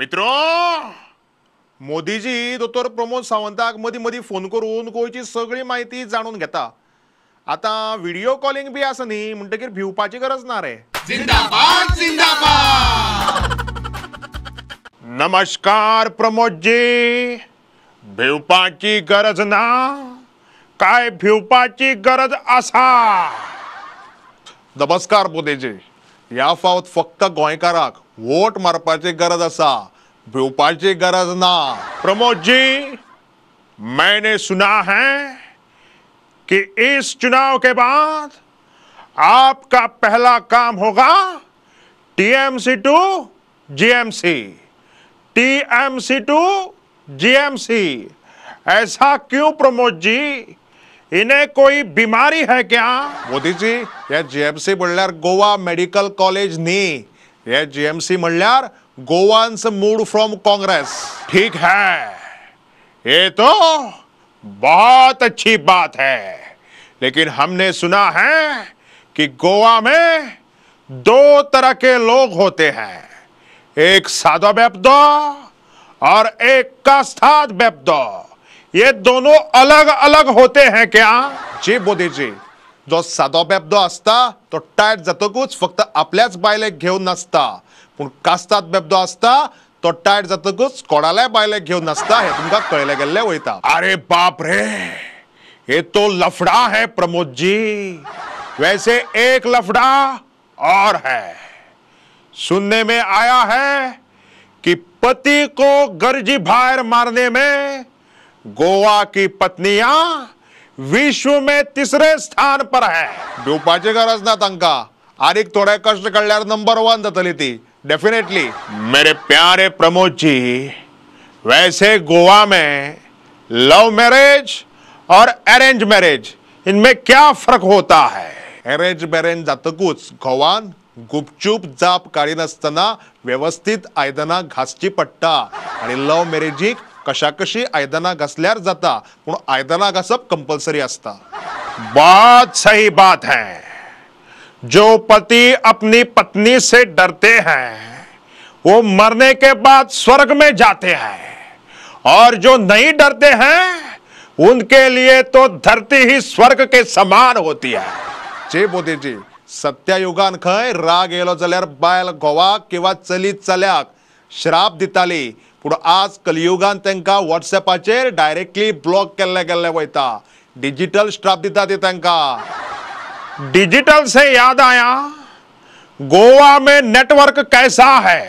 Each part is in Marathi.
मित्रो, मोदीजी दोतोर प्रमोद सावंताक मदी मदी फोन करून गोयची सगळी माहिती जाणून घेता. आता व्हिडिओ कॉलिंग बी आसा न्ही म्हणटकीर भिवपाची गरज ना रे. जिंदाबाद जिंदाबाद. नमस्कार प्रमोदजी. भिवपाची गरज ना काय भिवपाची गरज आसा. नमस्कार मोदीजी. या फावत फक्त गोंयकाराक वोट मारपाची गरज आसा, भिवपाची गरज ना. प्रमोद जी, मैंने सुना है कि इस चुनाव के बाद आपका पहला काम होगा TMC to GMC, TMC to GMC. ऐसा क्यों प्रमोद जी? इन्हें कोई बीमारी है क्या? मोदी जी, या जीएमसी म्हणल्यार गोवा मेडिकल कॉलेज न्ही. ये जीएमसी म्हणल्यार गोवान्स मूड फ्रॉम कांग्रेस. ठीक है, ये तो बहुत अच्छी बात है, लेकिन हमने सुना है कि गोवा में दो तरह के लोग होते हैं, एक सादा बेपदो और एक कास्ताद बेपदो. ये दोनों अलग अलग होते हैं क्या? जी मोदी जी, जो सादो बेपदो असता तो टायट जातकूच फक्त आपल्याच बायलेक घेऊन नाचता, पण कास्ताद बेपदो असता तो टायट जातकूच कोणाल्या बायलेक घेऊन नाचता. हे तुमका कळले गेल्ले वयता. अरे बाप रे, ये तो लफड़ा है प्रमोद जी. वैसे एक लफड़ा और है. सुनने में आया है कि पति को गर्जी बाहर मारने में गोवा की पत्नियां विश्व में तीसरे स्थान पर है. भिवपाची गरज ना तांका. आनीक थोडे कष्ट काडल्यार नंबर 1 जातली ती डेफिनेटली. मेरे प्यारे प्रमोद जी, वैसे गोवा में लव मैरिज और अरेंज मैरिज, इनमें क्या फर्क होता है? अरेंज मैरिज जातकूच गोवान गुपचूप जाप काढी नसतना व्यवस्थित आयदनां घासची पडटा, आणि लव मॅरेजीक कशा कशी आयदनां घासल्यार जाता, पण आयदनां घासप कंपल्सरी असता. बहुत सही बात है. जो पति अपनी पत्नी से डरते हैं वो मरने के बाद स्वर्ग में जाते हैं, और जो नहीं डरते हैं उनके लिए तो धरती ही स्वर्ग के समान होती है. जे मोदी जी, सत्यायुगान खंय राग येलो जाल्यार बायल घोवाक किंवा चली चल्याक श्राप दिताली, पण आज कलियुगान तांकां व्हॉट्सएपाचेर डायरेक्टली ब्लॉक केल्ले गेल्ले वयता. डिजिटल श्राप दिता ती तांकां. डिजिटल से याद आया, गोवा में नेटवर्क कैसा है?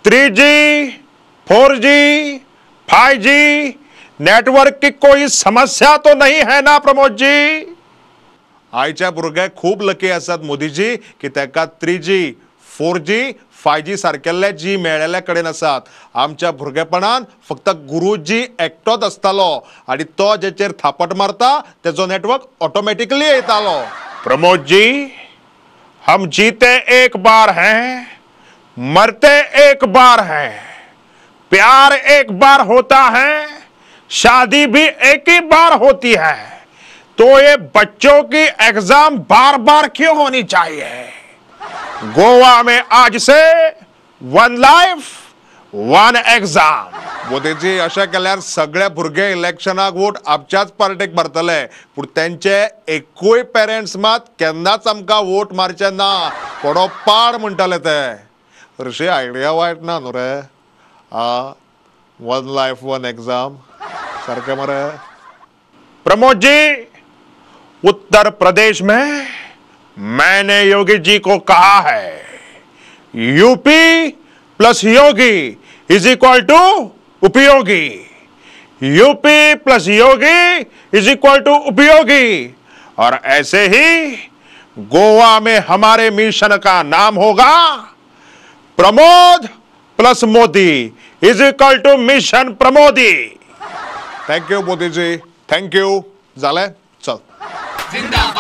3G, 4G, 5G नेटवर्क की कोई समस्या तो नहीं है ना प्रमोद जी? आयच्या भुरग्याक खूब लकी आसात मोदीजी की ताका 3G, 4G, 5G सारकेल्ले जी मेळ्ळेले कडेन आसात. आमच्या भुरगेपणान फक्त गुरुजी एकटोच आसतालो, आणि तो जेचेर थापट मारता तेजो नेटवर्क ऑटोमॅटिकली येतालो. प्रमोद जी, हम जीते एक बार हैं, मरते एक बार हैं. प्यार एक बार होता है, शादी भी एक ही बार होती है. तो ये बच्चों की एग्जाम बार बार क्यों होनी चाहिए? गोवा में आज से 1 लाइफ 1 एग्जाम. मोदीजी, अशें केल्यार सगळे भुरगे इलेक्शनाक वोट आपच्याच पार्टीक मारतले, पूण तेंचे एकूय पेरेंट्स मात केन्नाच आमकां वोट मारचे ना, कोडो पाड म्हणटाले ते. हरशी आयडिया वायट ना न्हू रे. 1 लाइफ 1 एग्जाम सारकें मरे. प्रमोद जी, उत्तर प्रदेश में मैंने योगी जी को कहा है, UP plus Yogi is equal to उपयोगी. UP plus Yogi is equal to उपयोगी. और ऐसे ही गोवा में हमारे मिशन का नाम होगा Pramod plus Modi is equal to mission Pramodi. Thank you Modi ji, thank you. झाले, चल. जिंदाबाद.